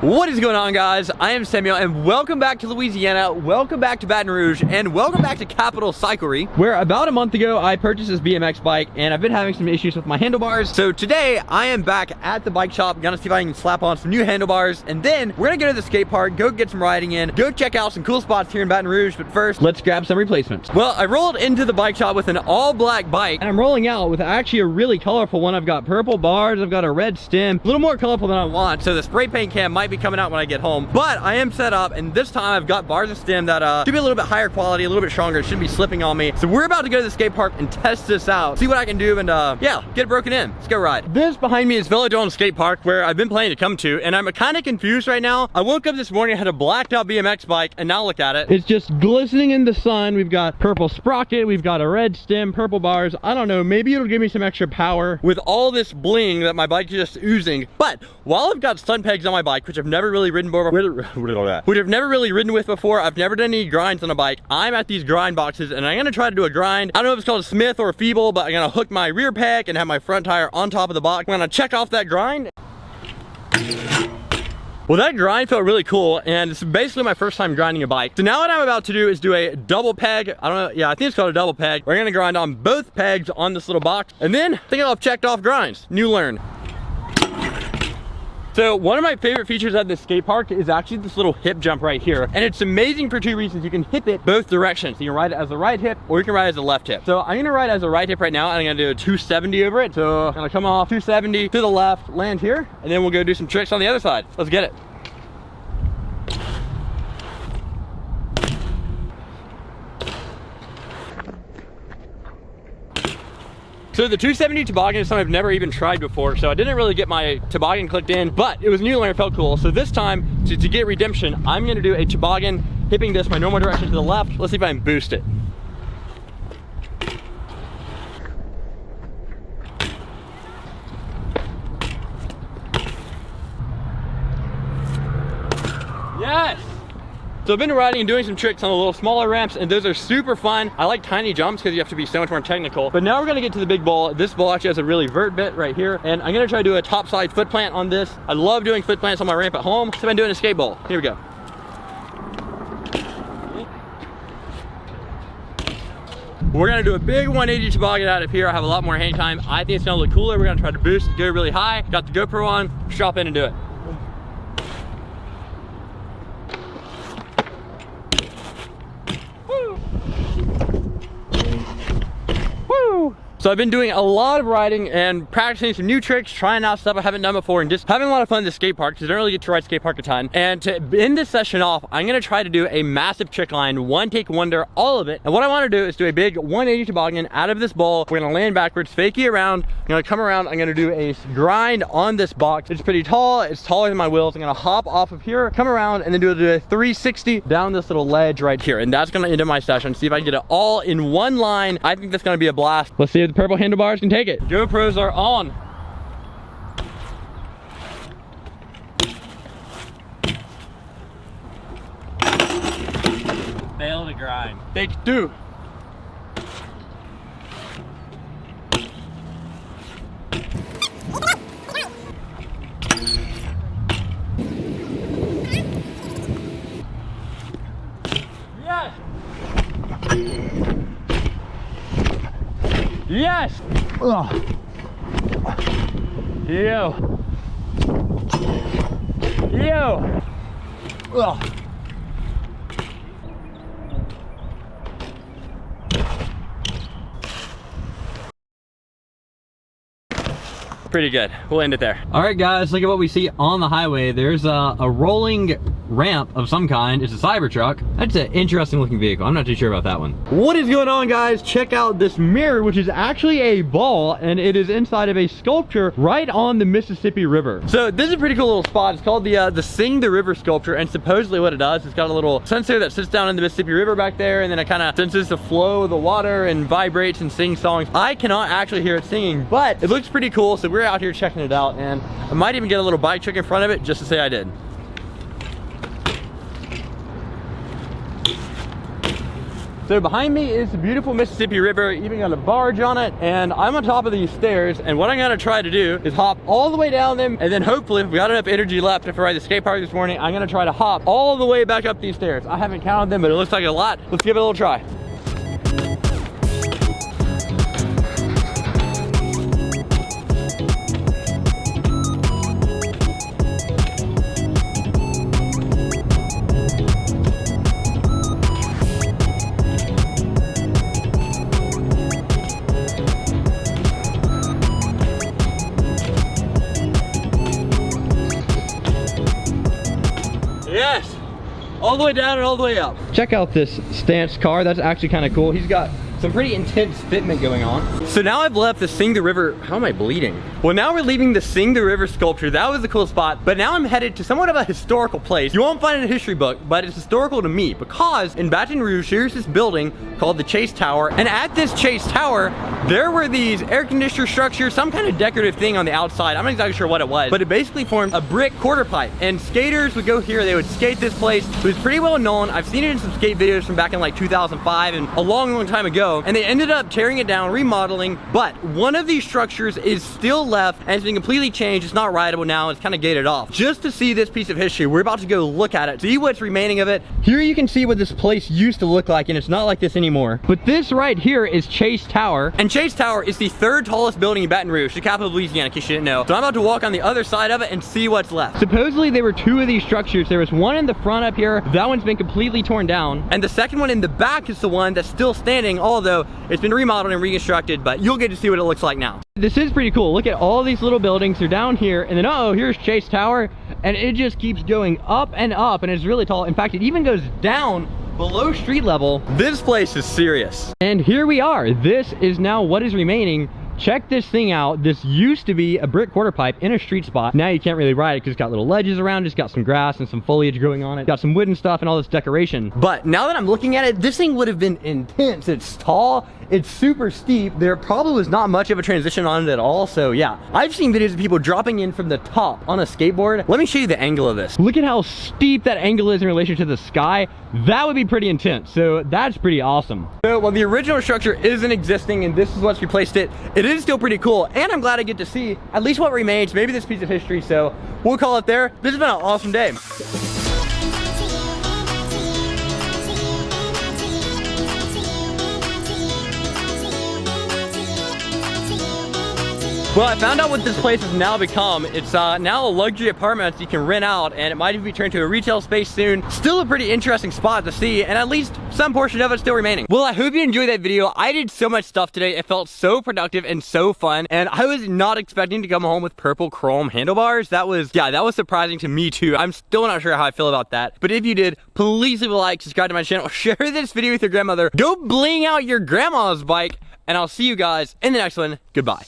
What is going on, guys? I am Samuel and welcome back to Louisiana, welcome back to Baton Rouge, and welcome back to Capital Cyclery, where about a month ago I purchased this BMX bike and I've been having some issues with my handlebars. So today I am back at the bike shop, gonna see if I can slap on some new handlebars, and then we're gonna go to the skate park, go get some riding in, go check out some cool spots here in Baton Rouge. But first, let's grab some replacements. Well, I rolled into the bike shop with an all black bike and I'm rolling out with actually a really colorful one. I've got purple bars, I've got a red stem, a little more colorful than I want, so the spray paint can might be coming out when I get home. But I am set up, and this time I've got bars and stem that should be a little bit higher quality, a little bit stronger. It shouldn't be slipping on me. So we're about to go to the skate park and test this out, see what I can do, and yeah, get it broken in. Let's go ride. This behind me is Baton skate park, where I've been planning to come to, and I'm kind of confused right now. I woke up this morning, I had a blacked out BMX bike, and now look at it. It's just glistening in the sun. We've got purple sprocket, we've got a red stem, purple bars. I don't know, maybe it'll give me some extra power with all this bling that my bike is just oozing. But while I've got stunt pegs on my bike, which I've never really ridden with before, I've never done any grinds on a bike. I'm at these grind boxes and I'm gonna try to do a grind. I don't know if it's called a Smith or a Feeble, but I'm gonna hook my rear peg and have my front tire on top of the box. I'm gonna check off that grind. Well, that grind felt really cool, and it's basically my first time grinding a bike. So now what I'm about to do is do a double peg. I don't know, yeah, I think it's called a double peg. We're gonna grind on both pegs on this little box, and then I think I'll have checked off grinds. New learn. So one of my favorite features at this skate park is actually this little hip jump right here. And it's amazing for two reasons. You can hip it both directions. You can ride it as a right hip or you can ride it as a left hip. So I'm gonna ride as a right hip right now, and I'm gonna do a 270 over it. So I'm gonna come off 270 to the left, land here, and then we'll go do some tricks on the other side. Let's get it. So the 270 toboggan is something I've never even tried before, so I didn't really get my toboggan clicked in, but it was new learn, it felt cool. So this time, to get redemption, I'm gonna do a toboggan, hipping this my normal direction to the left. Let's see if I can boost it. Yes! So I've been riding and doing some tricks on the little smaller ramps, and those are super fun. I like tiny jumps because you have to be so much more technical. But now we're gonna get to the big bowl. This bowl actually has a really vert bit right here, and I'm gonna try to do a topside foot plant on this. I love doing foot plants on my ramp at home, so I'm doing a skate bowl. Here we go. We're gonna do a big 180 toboggan out of here. I have a lot more hang time. I think it's gonna look cooler. We're gonna try to boost, go really high. Got the GoPro on, strap in and do it. So I've been doing a lot of riding and practicing some new tricks, trying out stuff I haven't done before, and just having a lot of fun at the skate park because I don't really get to ride skate park a ton. And to end this session off, I'm gonna try to do a massive trick line, one take wonder, all of it. And what I wanna do is do a big 180 toboggan out of this bowl. We're gonna land backwards, fakie around. I'm gonna come around, I'm gonna do a grind on this box. It's pretty tall, it's taller than my wheels. I'm gonna hop off of here, come around, and then do a 360 down this little ledge right here. And that's gonna end my session. See if I can get it all in one line. I think that's gonna be a blast. Let's see if the purple handlebars can take it. GoPros are on. Fail to grind. Take two. Yes! Yes! Ugh. Yo. Yo. Ugh. Pretty good. We'll end it there. All right, guys, look at what we see on the highway. There's a rolling ramp of some kind. It's a Cybertruck. That's an interesting looking vehicle. I'm not too sure about that one. What is going on, guys? Check out this mirror, which is actually a ball, and it is inside of a sculpture right on the Mississippi River. So this is a pretty cool little spot. It's called the Sing the River sculpture, and supposedly what it does, it's got a little sensor that sits down in the Mississippi River back there, and then it kind of senses the flow of the water and vibrates and sings songs. I cannot actually hear it singing, but it looks pretty cool. So we're out here checking it out, and I might even get a little bike trick in front of it just to say I did. So behind me is the beautiful Mississippi River, even got a barge on it, and I'm on top of these stairs, and what I'm gonna try to do is hop all the way down them, and then hopefully, if we got enough energy left after I ride the skate park this morning, I'm gonna try to hop all the way back up these stairs. I haven't counted them, but it looks like a lot. Let's give it a little try. Yes, all the way down and all the way up. Check out this stance car. That's actually kind of cool. He's got some pretty intense fitment going on. So now I've left the Sing the River. How am I bleeding? Well, now we're leaving the Sing the River sculpture. That was a cool spot, but now I'm headed to somewhat of a historical place. You won't find it in a history book, but it's historical to me because in Baton Rouge, here's this building called the Chase Tower. And at this Chase Tower, there were these air conditioner structures, some kind of decorative thing on the outside. I'm not exactly sure what it was, but it basically formed a brick quarter pipe. And skaters would go here, they would skate this place. It was pretty well known. I've seen it in some skate videos from back in like 2005 and a long, long time ago. And they ended up tearing it down, remodeling, but one of these structures is still left and it's been completely changed. It's not rideable now, it's kind of gated off. Just to see this piece of history, we're about to go look at it, see what's remaining of it. Here you can see what this place used to look like, and it's not like this anymore. But this right here is Chase Tower, and Chase Tower is the third tallest building in Baton Rouge, the capital of Louisiana, in case you didn't know. So I'm about to walk on the other side of it and see what's left. Supposedly there were two of these structures. There was one in the front up here, that one's been completely torn down, and the second one in the back is the one that's still standing, although it's been remodeled and reconstructed, but you'll get to see what it looks like now. This is pretty cool. Look at all these little buildings. They're down here, and then here's Chase Tower, and it just keeps going up, and it's really tall. In fact, it even goes down below street level. This place is serious. And here we are. This is now what is remaining. Check this thing out. This used to be a brick quarter pipe in a street spot. Now you can't really ride it because it's got little ledges around it. It's got some grass and some foliage growing on it. Got some wooden stuff and all this decoration. But now that I'm looking at it, this thing would have been intense. It's tall. It's super steep. There probably was not much of a transition on it at all. So yeah, I've seen videos of people dropping in from the top on a skateboard. Let me show you the angle of this. Look at how steep that angle is in relation to the sky. That would be pretty intense. So that's pretty awesome. So while the original structure isn't existing and this is what's replaced it, it is still pretty cool. And I'm glad I get to see at least what remains, maybe this piece of history. So we'll call it there. This has been an awesome day. Well, I found out what this place has now become. It's now a luxury apartment you can rent out, and it might even be turned to a retail space soon. Still a pretty interesting spot to see, and at least some portion of it still remaining. Well, I hope you enjoyed that video. I did so much stuff today. It felt so productive and so fun, and I was not expecting to come home with purple chrome handlebars. That was surprising to me too. I'm still not sure how I feel about that. But if you did, please leave a like, subscribe to my channel, share this video with your grandmother. Go bling out your grandma's bike, and I'll see you guys in the next one. Goodbye.